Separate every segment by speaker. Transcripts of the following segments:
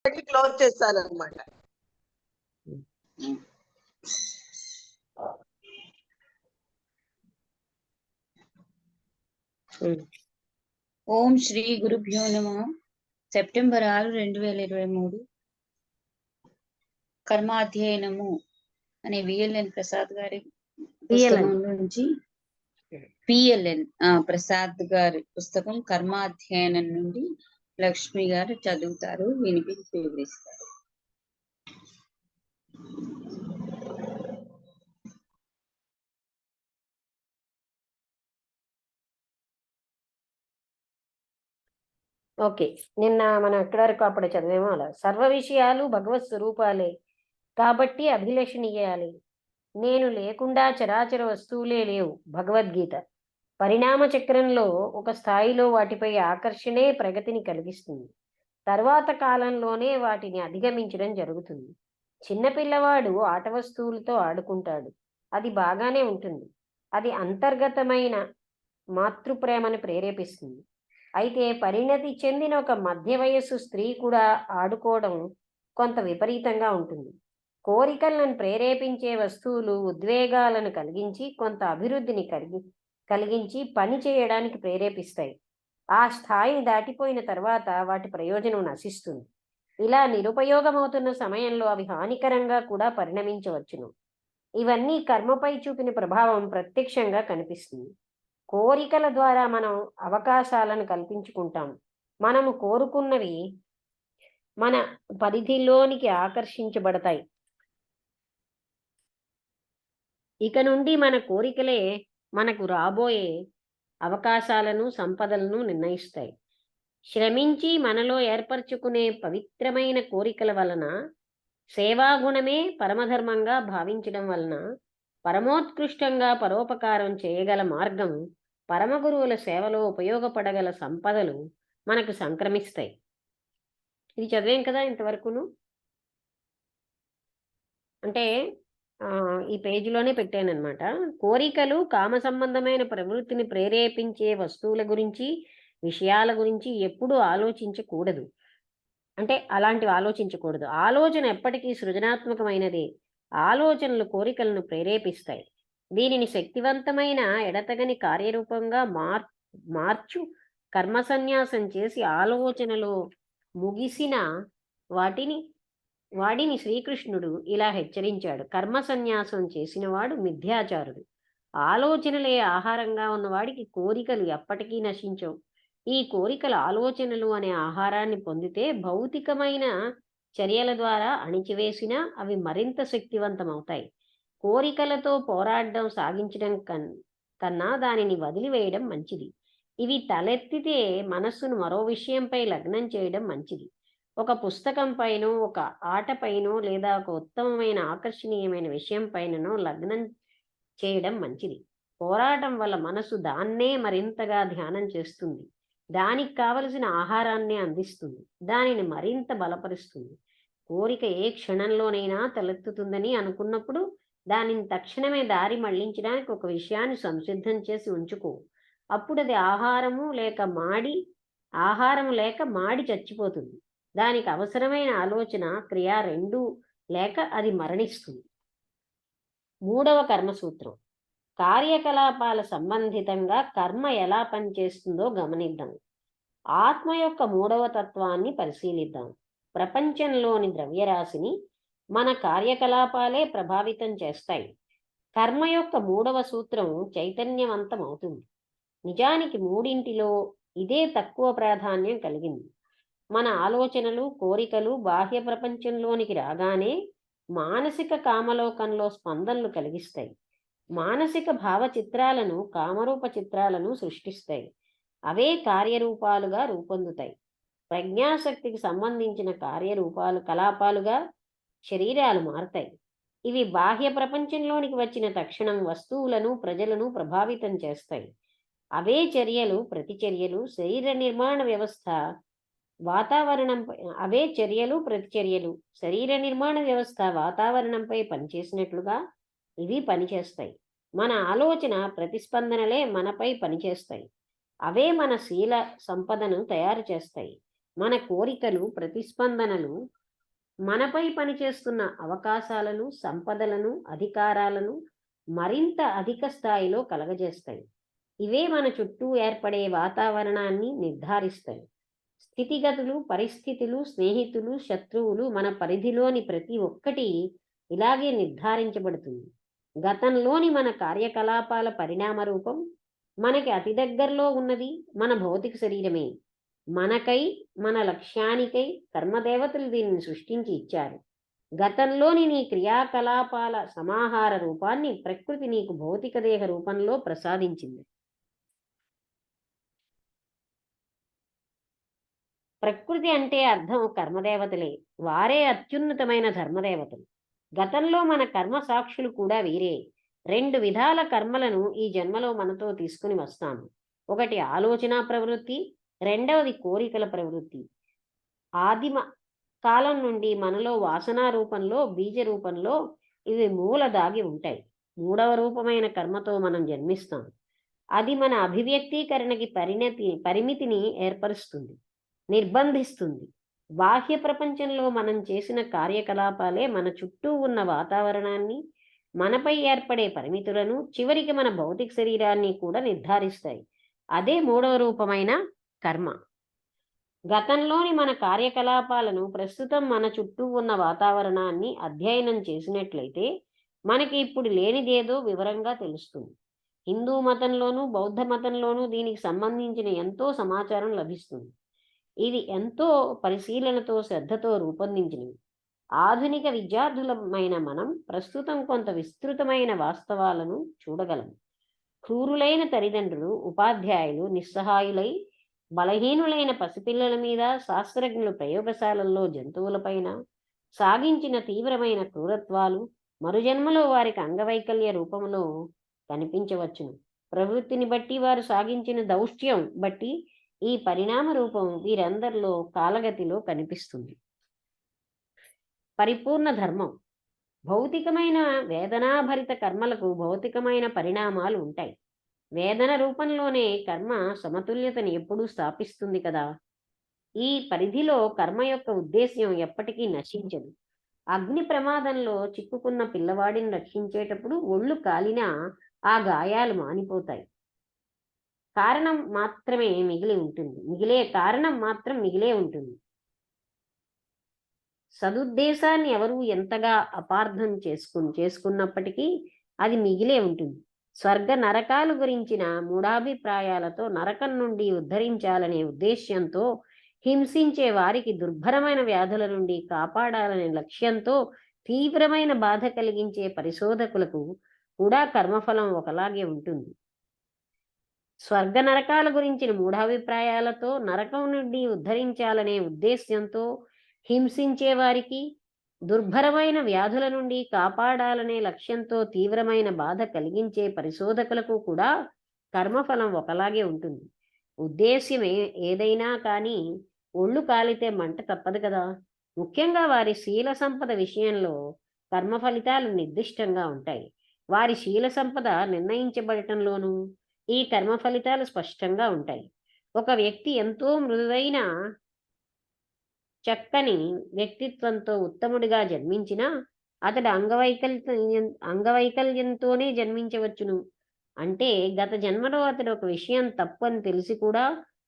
Speaker 1: Close చేస్తారనమాట.
Speaker 2: ఓం శ్రీ గురుభ్యో నమః. సెప్టెంబర్ 6, 2023 కర్మాధ్యయనము అనే విఎల్ఎన్ ప్రసాద్ గారి పుస్తకం నుంచి పిఎల్ఎన్ ప్రసాద్ గారి పుస్తకం కర్మాధ్యయనం నుండి లక్ష్మి గారు చదువుతారు, వినిపించి వివరిస్తారు.
Speaker 3: ఓకే, నిన్న మనం ఎక్కడి వరకు అప్పుడు చదివేమో అలా. సర్వ విషయాలు భగవత్ స్వరూపాలే కాబట్టి అభిలషణీయాలి. నేను లేకుండా చరాచర వస్తువులే లేవు. భగవద్గీత. పరిణామ చక్రంలో ఒక స్థాయిలో వాటిపై ఆకర్షణే ప్రగతిని కలిగిస్తుంది. తర్వాత కాలంలోనే వాటిని అధిగమించడం జరుగుతుంది. చిన్నపిల్లవాడు ఆట వస్తువులతో ఆడుకుంటాడు, అది బాగానే ఉంటుంది. అది అంతర్గతమైన మాతృప్రేమను ప్రేరేపిస్తుంది. అయితే పరిణతి చెందిన ఒక మధ్య వయస్సు స్త్రీ కూడా ఆడుకోవడం కొంత విపరీతంగా ఉంటుంది. కోరికలను ప్రేరేపించే వస్తువులు ఉద్వేగాలను కలిగించి కొంత అభివృద్ధిని కలిగించి పని చేయడానికి ప్రేరేపిస్తాయి. ఆ స్థాయిని దాటిపోయిన తర్వాత వాటి ప్రయోజనం నశిస్తుంది. ఇలా నిరుపయోగమవుతున్న సమయంలో అవి హానికరంగా కూడా పరిణమించవచ్చును. ఇవన్నీ కర్మపై చూపిన ప్రభావం ప్రత్యక్షంగా కనిపిస్తుంది. కోరికల ద్వారా మనం అవకాశాలను కల్పించుకుంటాం. మనము కోరుకున్నవి మన పరిధిలోనికి ఆకర్షించబడతాయి. ఇక నుండి మన కోరికలే మనకు రాబోయే అవకాశాలను, సంపదలను నిర్ణయిస్తాయి. శ్రమించి మనలో ఏర్పరచుకునే పవిత్రమైన కోరికల వలన, సేవాగుణమే పరమధర్మంగా భావించడం వలన, పరమోత్కృష్టంగా పరోపకారం చేయగల మార్గం, పరమగురువుల సేవలో ఉపయోగపడగల సంపదలు మనకు సంక్రమిస్తాయి. ఇది చదివాం కదా ఇంతవరకును. అంటే ఈ పేజీలోనే పెట్టానన్నమాట. కోరికలు కామ సంబంధమైన ప్రవృత్తిని ప్రేరేపించే వస్తువుల గురించి, విషయాల గురించి ఎప్పుడూ ఆలోచించకూడదు. అంటే అలాంటివి ఆలోచించకూడదు. ఆలోచన ఎప్పటికీ సృజనాత్మకమైనదే. ఆలోచనలు కోరికలను ప్రేరేపిస్తాయి. దీనిని శక్తివంతమైన ఎడతగని కార్యరూపంగా మార్చు కర్మ సన్యాసం చేసి ఆలోచనలో ముగిసిన వాడిని శ్రీకృష్ణుడు ఇలా హెచ్చరించాడు. కర్మ సన్యాసం చేసినవాడు మిథ్యాచారుడు. ఆలోచనలే ఆహారంగా ఉన్నవాడికి కోరికలు ఎప్పటికీ నశించవు. ఈ కోరికల ఆలోచనలు అనే ఆహారాన్ని పొందితే భౌతికమైన చర్యల ద్వారా అణిచివేసినా అవి మరింత శక్తివంతమవుతాయి. కోరికలతో పోరాడడం సాగించడం కన్నా దానిని వదిలివేయడం మంచిది. ఇవి తలెత్తితే మనస్సును మరో విషయంపై లగ్నం చేయడం మంచిది. ఒక పుస్తకం పైనో, ఒక ఆట పైనో, లేదా ఒక ఉత్తమమైన ఆకర్షణీయమైన విషయం పైననో లగ్నం చేయడం మంచిది. పోరాటం వల్ల మనసు దాన్నే మరింతగా ధ్యానం చేస్తుంది. దానికి కావలసిన ఆహారాన్ని అందిస్తుంది. దానిని మరింత బలపరుస్తుంది. కోరిక ఏ క్షణంలోనైనా తలెత్తుతుందని అనుకున్నప్పుడు దానిని తక్షణమే దారి మళ్లించడానికి ఒక విషయాన్ని సంసిద్ధం చేసి ఉంచుకో. అప్పుడు అది ఆహారము లేక మాడి చచ్చిపోతుంది. దానికి అవసరమైన ఆలోచన, క్రియ రెండూ లేక అది మరణిస్తుంది. 3వ కర్మసూత్రం. కార్యకలాపాల సంబంధితంగా కర్మ ఎలా పనిచేస్తుందో గమనిద్దాం. ఆత్మ యొక్క 3వ తత్వాన్ని పరిశీలిద్దాం. ప్రపంచంలోని ద్రవ్యరాశిని మన కార్యకలాపాలే ప్రభావితం చేస్తాయి. కర్మ యొక్క 3వ సూత్రం చైతన్యవంతం అవుతుంది. నిజానికి మూడింటిలో ఇదే తక్కువ ప్రాధాన్యం కలిగింది. మన ఆలోచనలు, కోరికలు బాహ్య ప్రపంచంలోనికి రాగానే మానసిక కామలోకంలో స్పందనలు కలిగిస్తాయి. మానసిక భావ చిత్రాలను, కామరూప చిత్రాలను సృష్టిస్తాయి. అవే కార్యరూపాలుగా రూపొందుతాయి. ప్రజ్ఞాశక్తికి సంబంధించిన కలాపాలుగా శరీరాలు మారతాయి. ఇవి బాహ్య ప్రపంచంలోనికి వచ్చిన తక్షణం వస్తువులను, ప్రజలను ప్రభావితం చేస్తాయి. అవే చర్యలు, ప్రతిచర్యలు శరీర నిర్మాణ వ్యవస్థ వాతావరణంపై పనిచేసినట్లుగా ఇవి పనిచేస్తాయి. మన ఆలోచన ప్రతిస్పందనలే మనపై పనిచేస్తాయి. అవే మన శీల సంపదను తయారు చేస్తాయి. మన కోరికలు, ప్రతిస్పందనలు మనపై పనిచేస్తున్న అవకాశాలను, సంపదలను, అధికారాలను మరింత అధిక స్థాయిలో కలగజేస్తాయి. ఇవే మన చుట్టూ ఏర్పడే వాతావరణాన్ని నిర్ధారిస్తాయి. స్థితిగతులు, పరిస్థితులు, స్నేహితులు, శత్రువులు, మన పరిధిలోని ప్రతి ఒక్కటి ఇలాగే నిర్ధారించబడుతుంది. గతంలోని మన కార్యకలాపాల పరిణామ రూపం మనకి అతి దగ్గరలో ఉన్నది మన భౌతిక శరీరమే. మనకై, మన లక్ష్యానికై కర్మదేవతలు దీనిని సృష్టించి ఇచ్చారు. గతంలోని నీ క్రియాకలాపాల సమాహార రూపాన్ని ప్రకృతి నీకు భౌతిక దేహ రూపంలో ప్రసాదించింది. ప్రకృతి అంటే అర్థం కర్మదేవతలే. వారే అత్యున్నతమైన ధర్మదేవతలు. గతంలో మన కర్మ సాక్షులు కూడా వీరే. 2 విధాల కర్మలను ఈ జన్మలో మనతో తీసుకుని వస్తాము. ఒకటి ఆలోచన ప్రవృత్తి, రెండవది కోరికల ప్రవృత్తి. ఆదిమ కాలం నుండి మనలో వాసనా రూపంలో, బీజ రూపంలో ఇవి మూల దాగి ఉంటాయి. 3వ రూపమైన కర్మతో మనం జన్మిస్తాం. అది మన అభివ్యక్తీకరణకి పరిమితిని ఏర్పరుస్తుంది, నిర్బంధిస్తుంది. బాహ్య ప్రపంచంలో మనం చేసిన కార్యకలాపాలే మన చుట్టూ ఉన్న వాతావరణాన్ని, మనపై ఏర్పడే పరిమితులను, చివరికి మన భౌతిక శరీరాన్ని కూడా నిర్ధారిస్తాయి. అదే 3వ రూపమైన కర్మ. గతంలోని మన కార్యకలాపాలను ప్రస్తుతం మన చుట్టూ ఉన్న వాతావరణాన్ని అధ్యయనం చేసినట్లయితే మనకి ఇప్పుడు లేనిదేదో వివరంగా తెలుస్తుంది. హిందూ మతంలోనూ, బౌద్ధ మతంలోనూ దీనికి సంబంధించిన ఎంతో సమాచారం లభిస్తుంది. ఇది ఎంతో పరిశీలనతో, శ్రద్ధతో రూపొందించినవి. ఆధునిక విద్యార్థులమైన మనం ప్రస్తుతం కొంత విస్తృతమైన వాస్తవాలను చూడగలం. క్రూరులైన తల్లిదండ్రులు, ఉపాధ్యాయులు నిస్సహాయులై బలహీనులైన పసిపిల్లల మీద, శాస్త్రజ్ఞులు ప్రయోగశాలల్లో జంతువులపైన సాగించిన తీవ్రమైన క్రూరత్వాలు మరుజన్మలో వారికి అంగవైకల్య రూపంలో కనిపించవచ్చును. ప్రవృత్తిని బట్టి వారు సాగించిన దౌష్ట్యం బట్టి ఈ పరిణామ రూపం వీరందరిలో కాలగతిలో కనిపిస్తుంది. పరిపూర్ణ ధర్మం. భౌతికమైన వేదనాభరిత కర్మలకు భౌతికమైన పరిణామాలు ఉంటాయి. వేదన రూపంలోనే కర్మ సమతుల్యతని ఎప్పుడూ స్థాపిస్తుంది కదా. ఈ పరిధిలో కర్మ యొక్క ఉద్దేశ్యం ఎప్పటికీ నశించదు. అగ్ని ప్రమాదంలో చిక్కుకున్న పిల్లవాడిని రక్షించేటప్పుడు ఒళ్ళు కాలినా ఆ గాయాలు మానిపోతాయి. కారణం మాత్రమే కారణం మాత్రం మిగిలే ఉంటుంది. సదుద్దేశాన్ని ఎవరు ఎంతగా అపార్థం చేసుకున్నప్పటికీ అది మిగిలే ఉంటుంది. స్వర్గ నరకాలు గురించిన మూఢాభిప్రాయాలతో నరకం నుండి ఉద్ధరించాలనే ఉద్దేశ్యంతో, హింసించే వారికి దుర్భరమైన వ్యాధుల నుండి కాపాడాలనే లక్ష్యంతో తీవ్రమైన బాధ కలిగించే పరిశోధకులకు కూడా కర్మఫలం ఒకలాగే ఉంటుంది. స్వర్గ నరకాల గురించిన మూఢాభిప్రాయాలతో నరకం నుండి ఉద్ధరించాలనే ఉద్దేశ్యంతో హింసించే వారికి దుర్భరమైన వ్యాధుల నుండి కాపాడాలనే లక్ష్యంతో తీవ్రమైన బాధ కలిగించే పరిశోధకులకు కూడా కర్మఫలం ఒకలాగే ఉంటుంది. ఉద్దేశ్యం ఏదైనా కానీ ఒళ్ళు కాలితే మంట తప్పదు కదా. ముఖ్యంగా వారి శీల సంపద విషయంలో కర్మ ఫలితాలు నిర్దిష్టంగా ఉంటాయి. వారి శీల సంపద నిర్ణయించబడటంలోనూ ఈ కర్మ ఫలితాలు స్పష్టంగా ఉంటాయి. ఒక వ్యక్తి ఎంతో మృదువైన చక్కని వ్యక్తిత్వంతో ఉత్తముడిగా జన్మించినా అతడు అంగవైకల్యంతోనే జన్మించవచ్చును. అంటే గత జన్మలో అతడు ఒక విషయం తప్పు అని తెలిసి కూడా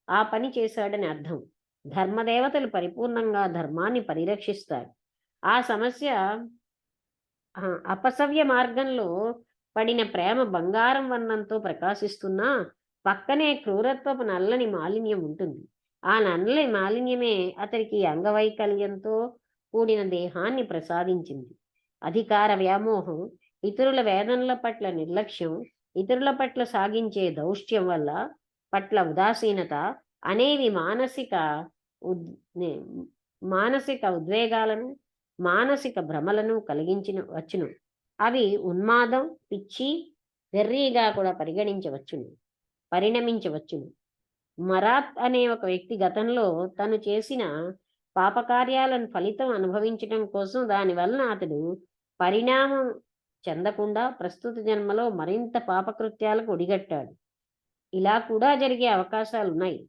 Speaker 3: ఆ పని చేశాడని అర్థం. ధర్మదేవతలు పరిపూర్ణంగా ధర్మాన్ని పరిరక్షిస్తారు. ఆ సమస్య అపసవ్య మార్గంలో పడిన ప్రేమ బంగారం వర్ణంతో ప్రకాశిస్తున్నా పక్కనే క్రూరత్వపు నల్లని మాలిన్యం ఉంటుంది. ఆ నల్లని మాలిన్యమే అతడికి అంగవైకల్యంతో కూడిన దేహాన్ని ప్రసాదించింది. అధికార వ్యామోహం, ఇతరుల వేదనల పట్ల నిర్లక్ష్యం, ఇతరుల పట్ల సాగించే దౌష్ట్యం పట్ల ఉదాసీనత అనేవి మానసిక ఉద్వేగాలను, మానసిక భ్రమలను వచ్చును. అవి ఉన్మాదం, పిచ్చి, వెర్రిగా కూడా పరిణమించవచ్చును. మరాత్ అనే ఒక వ్యక్తి గతంలో తను చేసిన పాపకార్యాలను ఫలితం అనుభవించడం కోసం దానివలన అతడు పరిణామం చెందకుండా ప్రస్తుత జన్మలో మరింత పాపకృత్యాలకు ఒడిగట్టాడు. ఇలా కూడా జరిగే అవకాశాలున్నాయి.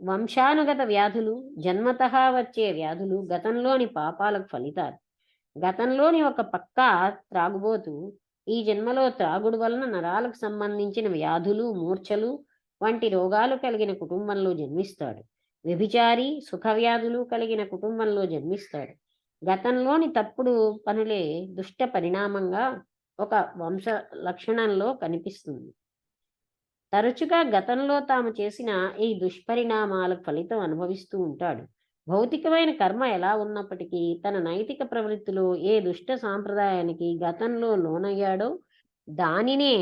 Speaker 3: వంశానుగత వ్యాధులు, జన్మతః వచ్చే వ్యాధులు గతంలోని పాపాలకు ఫలితాలు. గతంలోని ఒక పక్కా త్రాగుబోతు ఈ జన్మలో త్రాగుడు వలన నరాలకు సంబంధించిన వ్యాధులు, మూర్ఛలు వంటి రోగాలు కలిగిన కుటుంబంలో జన్మిస్తాడు. వ్యభిచారి సుఖవ్యాధులు కలిగిన కుటుంబంలో జన్మిస్తాడు. గతంలోని తప్పుడు పనులే దుష్ట పరిణామంగా ఒక వంశ లక్షణంలో కనిపిస్తుంది. తరచుగా గతంలో తాము చేసిన ఈ దుష్పరిణామాల ఫలితం అనుభవిస్తూ ఉంటాడు. భౌతికమైన కర్మ ఎలా ఉన్నప్పటికీ తన నైతిక ప్రవృత్తిలో ఏ దుష్ట సాంప్రదాయానికి గతంలో లోనయ్యాడో దానినే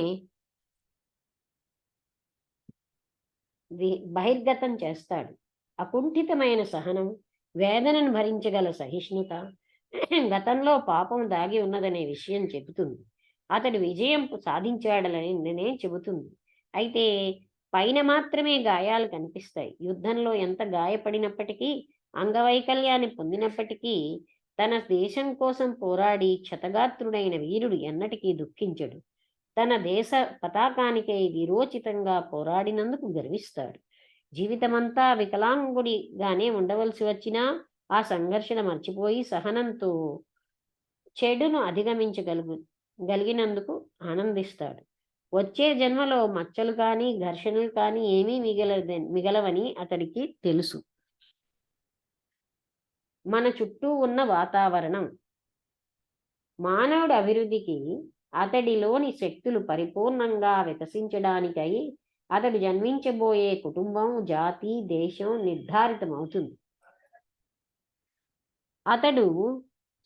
Speaker 3: బహిర్గతం చేస్తాడు. అకుంఠితమైన సహనం, వేదనను భరించగల సహిష్ణుత గతంలో పాపం దాగి ఉన్నదనే విషయం చెబుతుంది. అతడు విజయం సాధించాడనే చెబుతుంది. అయితే పైన మాత్రమే గాయాలు కనిపిస్తాయి. యుద్ధంలో ఎంత గాయపడినప్పటికీ, అంగవైకల్యాన్ని పొందినప్పటికీ తన దేశం కోసం పోరాడి క్షతగాత్రుడైన వీరుడు ఎన్నటికీ దుఃఖించడు. తన దేశ పతాకానికై వీరోచితంగా పోరాడినందుకు గర్విస్తాడు. జీవితమంతా వికలాంగుడిగానే ఉండవలసి వచ్చినా ఆ సంఘర్షణ మర్చిపోయి సహనంతో చెడును అధిగమించగలిగినందుకు ఆనందిస్తాడు. వచ్చే జన్మలో మచ్చలు కానీ ఘర్షణలు కానీ ఏమీ మిగలవని అతడికి తెలుసు. మన చుట్టూ ఉన్న వాతావరణం మానవుడి అభివృద్ధికి అతడిలోని శక్తులు పరిపూర్ణంగా వికసించడానికై అతడు జన్మించబోయే కుటుంబం, జాతి, దేశం నిర్ధారితమవుతుంది. అతడు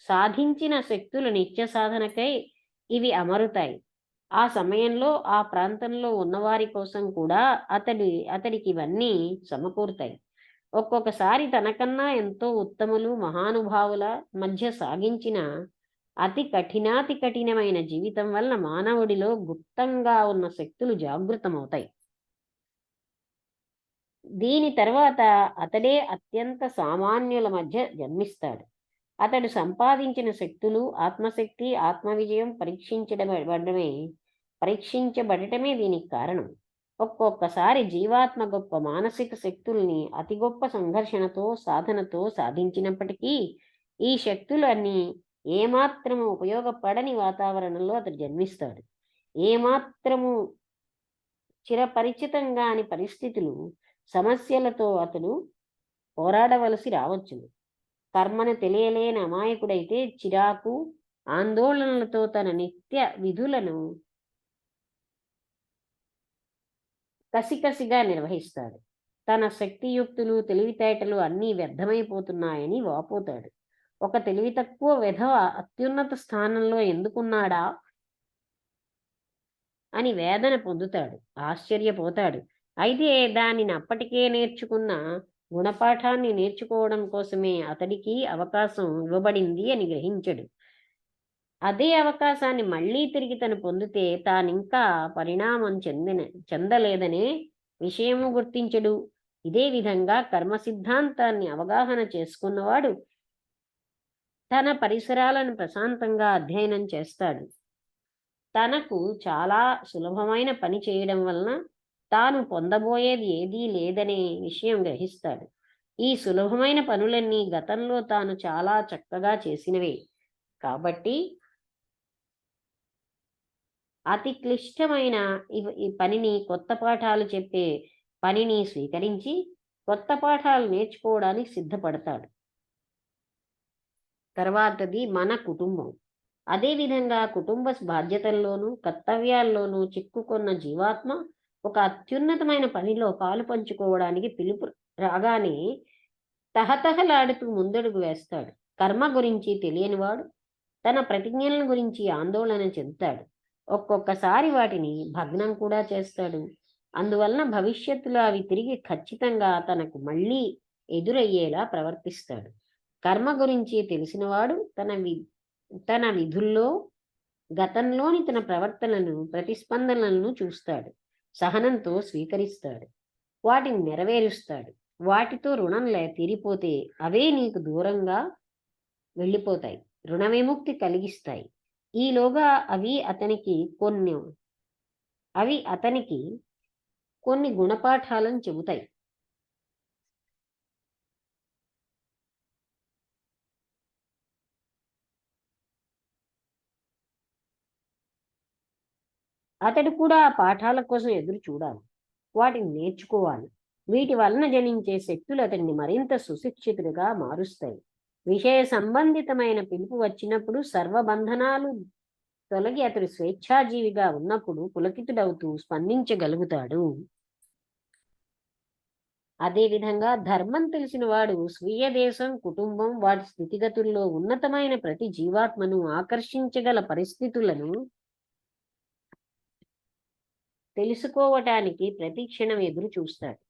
Speaker 3: సాధించిన శక్తుల నిత్య సాధనకై ఇవి అమరుతాయి. ఆ సమయంలో ఆ ప్రాంతంలో ఉన్నవారి కోసం కూడా అతడికి ఇవన్నీ సమకూరుతాయి. ఒక్కొక్కసారి తనకన్నా ఎంతో ఉత్తములు, మహానుభావుల మధ్య సాగించిన అతి కఠినమైన జీవితం వల్ల మానవుడిలో గుప్తంగా ఉన్న శక్తులు జాగృతమవుతాయి. దీని తర్వాత అతడే అత్యంత సామాన్యుల మధ్య జన్మిస్తాడు. అతడు సంపాదించిన శక్తులు, ఆత్మశక్తి, ఆత్మవిజయం పరీక్షించబడటమే దీనికి కారణం. ఒక్కొక్కసారి జీవాత్మ గొప్ప మానసిక శక్తుల్ని అతి గొప్ప సంఘర్షణతో, సాధనతో సాధించినప్పటికీ ఈ శక్తులన్నీ ఏమాత్రము ఉపయోగపడని వాతావరణంలో అతడు జన్మిస్తాడు. ఏమాత్రము చిరపరిచితంగాని పరిస్థితులు, సమస్యలతో అతడు పోరాడవలసి రావచ్చును. కర్మను తెలియలేని అమాయకుడైతే చిరాకు, ఆందోళనలతో తన నిత్య విధులను కసికసిగా నిర్వహిస్తాడు. తన శక్తియుక్తులు, తెలివితేటలు అన్నీ వ్యర్థమైపోతున్నాయని వాపోతాడు. ఒక తెలివి తక్కువ వెధవ అత్యున్నత స్థానంలో ఎందుకున్నాడా అని వేదన పొందుతాడు, ఆశ్చర్యపోతాడు. అయితే దానిని అప్పటికే నేర్చుకున్న గుణపాఠాన్ని నేర్చుకోవడం కోసమే అతడికి అవకాశం ఇవ్వబడింది అని గ్రహించడు. అదే అవకాశాన్ని మళ్ళీ తిరిగి తను పొందితే తానింకా పరిణామం చెందలేదనే విషయము గుర్తించడు. ఇదే విధంగా కర్మ సిద్ధాంతాన్ని అవగాహన చేసుకున్నవాడు తన పరిసరాలను ప్రశాంతంగా అధ్యయనం చేస్తాడు. తనకు చాలా సులభమైన పని చేయడం వలన తాను పొందబోయేది ఏదీ లేదనే విషయం గ్రహిస్తాడు. ఈ సులభమైన పనులన్నీ గతంలో తాను చాలా చక్కగా చేసినవే కాబట్టి అతి క్లిష్టమైన ఈ పనిని, కొత్త పాఠాలు చెప్పే పనిని స్వీకరించి కొత్త పాఠాలు నేర్చుకోవడానికి సిద్ధపడతాడు. తర్వాతది మన కుటుంబం. అదేవిధంగా కుటుంబ బాధ్యతల్లోనూ కర్తవ్యాల్లోనూ చిక్కుకున్న జీవాత్మ ఒక అత్యున్నతమైన పనిలో పాలు పంచుకోవడానికి పిలుపు రాగానే తహతహలాడుతూ ముందడుగు వేస్తాడు. కర్మ గురించి తెలియనివాడు తన ప్రతిజ్ఞలను గురించి ఆందోళన చెందుతాడు. ఒక్కొక్కసారి వాటిని భగ్నం కూడా చేస్తాడు. అందువలన భవిష్యత్తులో అవి తిరిగి ఖచ్చితంగా తనకు మళ్ళీ ఎదురయ్యేలా ప్రవర్తిస్తాడు. కర్మ గురించి తెలిసినవాడు తన విధుల్లో గతంలోని తన ప్రవర్తనలను, ప్రతిస్పందనలను చూస్తాడు. సహనంతో స్వీకరిస్తాడు. వాటిని నెరవేరుస్తాడు. వాటితో రుణం తీరిపోతే అవే నీకు దూరంగా వెళ్ళిపోతాయి, రుణ విముక్తి కలిగిస్తాయి. ఈలోగా అవి అతనికి కొన్ని గుణపాఠాలను చెబుతాయి. అతడు కూడా ఆ పాఠాల కోసం ఎదురు చూడాలి, వాటిని నేర్చుకోవాలి. వీటి వలన జనించే శక్తులు అతడిని మరింత సుశిక్షితుడిగా మారుస్తాయి. విషయ సంబంధితమైన పిలుపు వచ్చినప్పుడు సర్వబంధనాలు తొలగి అతడు స్వేచ్ఛాజీవిగా ఉన్నప్పుడు పులకితుడవుతూ స్పందించగలుగుతాడు. అదేవిధంగా ధర్మం తెలిసిన వాడు స్వీయ దేశం, కుటుంబం, వాటి స్థితిగతుల్లో ఉన్నతమైన ప్రతి జీవాత్మను ఆకర్షించగల పరిస్థితులను తెలుసుకోవటానికి ప్రతి క్షణం ఎదురు చూస్తాడు.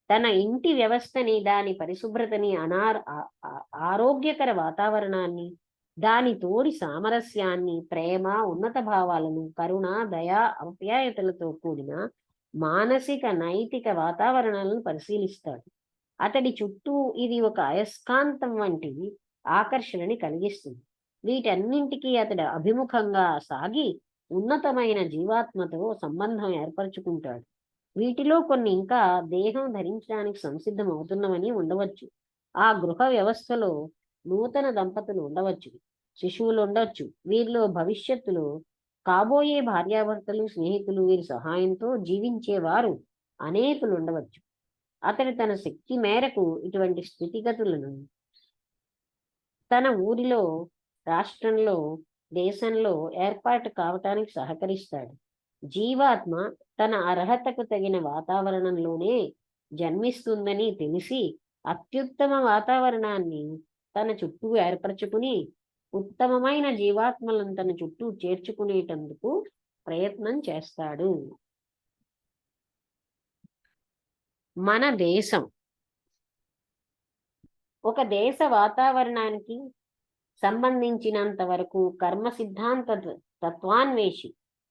Speaker 3: తన ఇంటి వ్యవస్థని, దాని పరిశుభ్రతని, ఆరోగ్యకర వాతావరణాన్ని, దాని తోడి సామరస్యాన్ని, ప్రేమ, ఉన్నత భావాలను, కరుణ, దయ, ఆప్యాయతలతో కూడిన మానసిక నైతిక వాతావరణాలను పరిశీలిస్తాడు. అతడి చుట్టూ ఇది ఒక అయస్కాంతం వంటి ఆకర్షణని కలిగిస్తుంది. వీటన్నింటికీ అతడు అభిముఖంగా సాగి ఉన్నతమైన జీవాత్మతో సంబంధం ఏర్పరచుకుంటాడు. వీటిలో కొన్ని ఇంకా దేహం ధరించడానికి సంసిద్ధం అవుతున్నవని ఉండవచ్చు. ఆ గృహ వ్యవస్థలో నూతన దంపతులు ఉండవచ్చు, శిశువులు ఉండవచ్చు. వీరిలో భవిష్యత్తులో కాబోయే భార్యాభర్తలు, స్నేహితులు, వీరి సహాయంతో జీవించేవారు అనేకులు ఉండవచ్చు. అతడు తన శక్తి మేరకు ఇటువంటి స్థితిగతులను తన ఊరిలో, రాష్ట్రంలో, దేశంలో ఏర్పాటు కావటానికి సహకరిస్తాడు. జీవాత్మ తన అర్హతకు తగిన వాతావరణంలోనే జన్మిస్తుందని తెలిసి అత్యుత్తమ వాతావరణాన్ని తన చుట్టూ ఏర్పరచుకుని ఉత్తమమైన జీవాత్మలను తన చుట్టూ చేర్చుకునేటందుకు ప్రయత్నం చేస్తాడు. మన దేశం ఒక దేశ వాతావరణానికి సంబంధించినంత వరకు కర్మ సిద్ధాంత తత్వాన్వేషి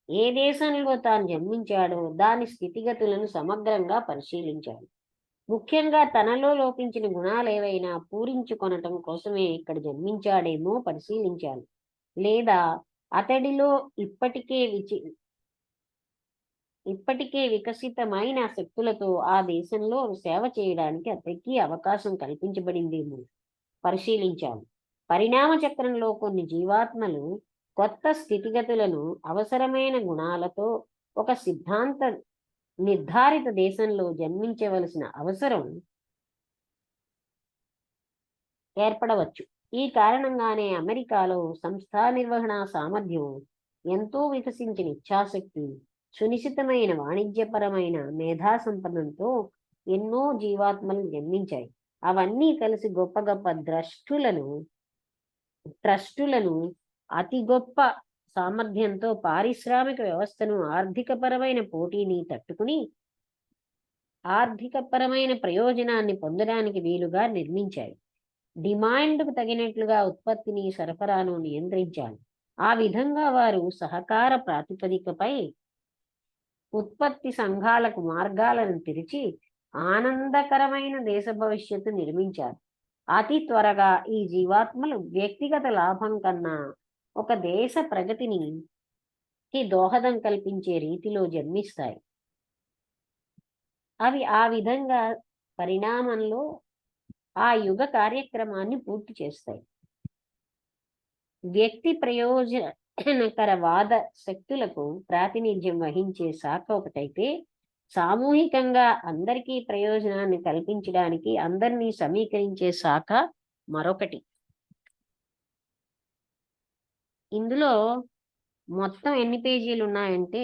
Speaker 3: ఏ దేశంలో తాను జన్మించాడో దాని స్థితిగతులను సమగ్రంగా పరిశీలించాడు. ముఖ్యంగా తనలో లోపించిన గుణాలేవైనా పూరించుకొనటం కోసమే ఇక్కడ జన్మించాడేమో పరిశీలించాలి. లేదా అతడిలో ఇప్పటికే వికసితమైన శక్తులతో ఆ దేశంలో సేవ చేయడానికి అతడికి అవకాశం కల్పించబడిందేమో పరిశీలించాలి. పరిణామ చక్రంలో కొన్ని జీవాత్మలు కొత్త స్థితిగతులను అవసరమైన గుణాలతో ఒక సిద్ధాంత నిర్ధారిత దేశంలో జన్మించవలసిన అవసరం ఏర్పడవచ్చు. ఈ కారణంగానే అమెరికాలో సంస్థా నిర్వహణ సామర్థ్యం, ఎంతో వికసించిన ఇచ్ఛాశక్తి, సునిశ్చితమైన వాణిజ్యపరమైన మేధా సంపన్నంతో ఎన్నో జీవాత్మలు జన్మించాయి. అవన్నీ కలిసి గొప్ప గొప్ప ట్రస్టులను అతి గొప్ప సామర్థ్యంతో పారిశ్రామిక వ్యవస్థను, ఆర్థికపరమైన పోటీని తట్టుకుని ఆర్థికపరమైన ప్రయోజనాన్ని పొందడానికి వీలుగా నిర్మించాయి. డిమాండ్కు తగినట్లుగా ఉత్పత్తిని, సరఫరాను నియంత్రించాలి. ఆ విధంగా వారు సహకార ప్రాతిపదికపై ఉత్పత్తి సంఘాలకు మార్గాలను తెరిచి ఆనందకరమైన దేశ భవిష్యత్తు నిర్మించారు. అతి త్వరగా ఈ జీవాత్మలు వ్యక్తిగత లాభం కన్నా ఒక దేశ ప్రగతికి దోహదం కల్పించే రీతిలో జన్మిస్తాయి. అవి ఆ విధంగా పరిణామంలో ఆ యుగ కార్యక్రమాన్ని పూర్తి చేస్తాయి. వ్యక్తి ప్రయోజనకరవాద శక్తులకు ప్రాతినిధ్యం వహించే శాఖ ఒకటైతే, సామూహికంగా అందరికీ ప్రయోజనాన్ని కల్పించడానికి అందరినీ సమీకరించే శాఖ మరొకటి. ఇందులో మొత్తం ఎన్ని పేజీలు ఉన్నాయంటే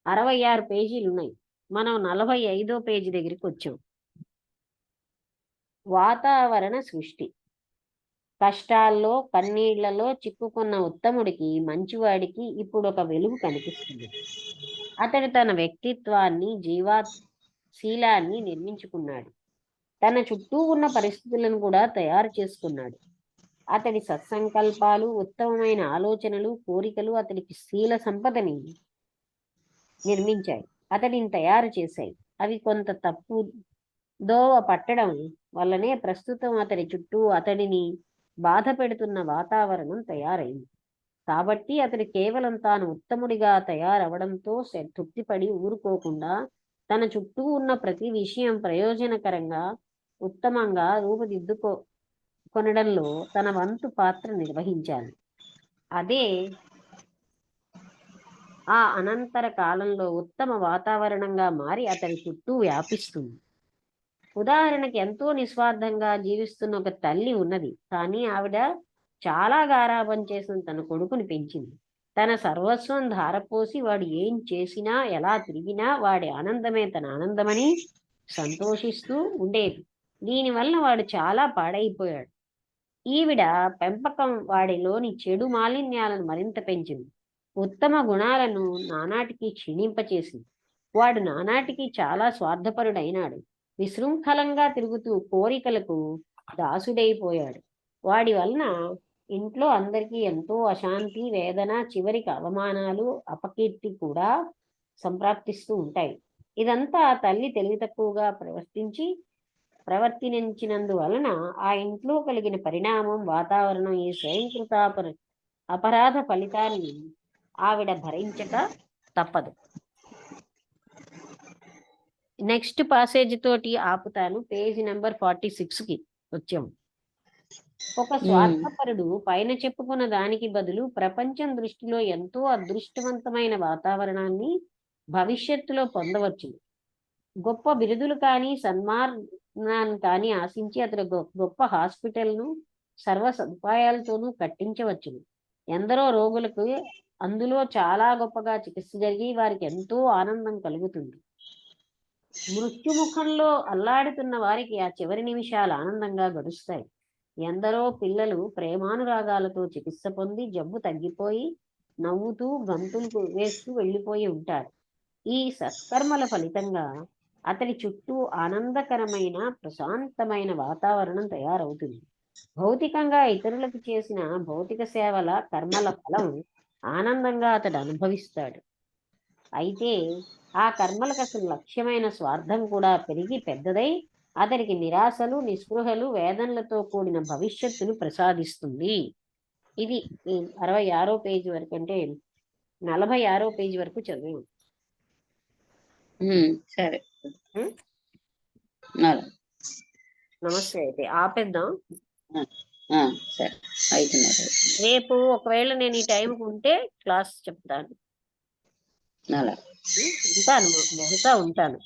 Speaker 3: 66 పేజీలు ఉన్నాయి. మనం 45వ పేజీ దగ్గరికి వచ్చాం. వాతావరణ సృష్టి. కష్టాల్లో, కన్నీళ్లలో చిక్కుకున్న ఉత్తముడికి, మంచివాడికి ఇప్పుడు ఒక వెలుగు కనిపిస్తుంది. అతడు తన వ్యక్తిత్వాన్ని, శీలాన్ని నిర్మించుకున్నాడు. తన చుట్టూ ఉన్న పరిస్థితులను కూడా తయారు చేసుకున్నాడు. అతడి సత్సంకల్పాలు, ఉత్తమమైన ఆలోచనలు, కోరికలు అతడికి శీల సంపదని నిర్మించాయి, అతడిని తయారు చేశాయి. అవి కొంత తప్పు దోవ పట్టడం వల్లనే ప్రస్తుతం అతడి చుట్టూ అతడిని బాధ పెడుతున్న వాతావరణం తయారైంది. కాబట్టి అతడు కేవలం తాను ఉత్తముడిగా తయారవడంతో తృప్తిపడి ఊరుకోకుండా తన చుట్టూ ఉన్న ప్రతి విషయం ప్రయోజనకరంగా, ఉత్తమంగా కొనడంలో తన వంతు పాత్ర నిర్వహించాలి. అదే ఆ అనంతర కాలంలో ఉత్తమ వాతావరణంగా మారి అతని చుట్టూ వ్యాపిస్తుంది. ఉదాహరణకి ఎంతో నిస్వార్థంగా జీవిస్తున్న ఒక తల్లి ఉన్నది, కానీ ఆవిడ చాలా గారాబం చేసిన తన కొడుకుని పెంచింది. తన సర్వస్వం ధారపోసి వాడు ఏం చేసినా ఎలా తిరిగినా వాడి ఆనందమే తన ఆనందమని సంతోషిస్తూ ఉండేది. దీనివల్ల వాడు చాలా పాడైపోయాడు. ఈవిడ పెంపకం వాడిలోని చెడు మాలిన్యాలను మరింత పెంచింది, ఉత్తమ గుణాలను నానాటికి క్షీణింపచేసింది. వాడు నానాటికి చాలా స్వార్థపరుడైనాడు, విశృంఖలంగా తిరుగుతూ కోరికలకు దాసుడైపోయాడు. వాడి వలన ఇంట్లో అందరికీ ఎంతో అశాంతి, వేదన, చివరికి అవమానాలు, అపకీర్తి కూడా సంప్రాప్తిస్తూ ఉంటాయి. ఇదంతా తల్లి తెలివి తక్కువగా ప్రవర్తించినందువలన ఆ ఇంట్లో కలిగిన పరిణామం, వాతావరణం, ఈ స్వయంకృత అపరాధ ఫలితాన్ని ఆవిడ భరించక తప్పదు. నెక్స్ట్ పాసేజ్ తోటి ఆపుతాను. పేజ్ నెంబర్ 46కి వచ్చాము. ఒక స్వార్థపరుడు పైన చెప్పుకున్న దానికి బదులు ప్రపంచం దృష్టిలో ఎంతో అదృష్టవంతమైన వాతావరణాన్ని భవిష్యత్తులో పొందవచ్చు. గొప్ప బిరుదులు కానీ సన్మానాన్ని కానీ ఆశించి అతడు గొప్ప హాస్పిటల్ను సర్వ సదుపాయాలతోనూ కట్టించవచ్చును. ఎందరో రోగులకు అందులో చాలా గొప్పగా చికిత్స జరిగి వారికి ఎంతో ఆనందం కలుగుతుంది. మృత్యుముఖంలో అల్లాడుతున్న వారికి ఆ చివరి నిమిషాలు ఆనందంగా గడుస్తాయి. ఎందరో పిల్లలు ప్రేమానురాగాలతో చికిత్స పొంది జబ్బు తగ్గిపోయి నవ్వుతూ గంతులు వేస్తూ వెళ్ళిపోయి ఉంటారు. ఈ సత్కర్మల ఫలితంగా అతడి చుట్టూ ఆనందకరమైన ప్రశాంతమైన వాతావరణం తయారవుతుంది. భౌతికంగా ఇతరులకు చేసిన భౌతిక సేవల కర్మల ఫలం ఆనందంగా అతడు అనుభవిస్తాడు. అయితే ఆ కర్మలకు అసలు లక్ష్యమైన స్వార్థం కూడా పెరిగి పెద్దదై అతడికి నిరాశలు, నిస్పృహలు, వేదనలతో కూడిన భవిష్యత్తును ప్రసాదిస్తుంది. ఇది 66వ పేజీ వరకు, అంటే 46వ పేజీ వరకు చదివాము.
Speaker 2: సరే,
Speaker 3: నమస్తే. అయితే ఆపేద్దాం.
Speaker 2: సరే, 5:30.
Speaker 3: రేపు ఒకవేళ నేను ఈ టైంకి ఉంటే క్లాస్ చెప్తాను.
Speaker 2: అలా
Speaker 3: ఉంటాను, బహుశా ఉంటాను.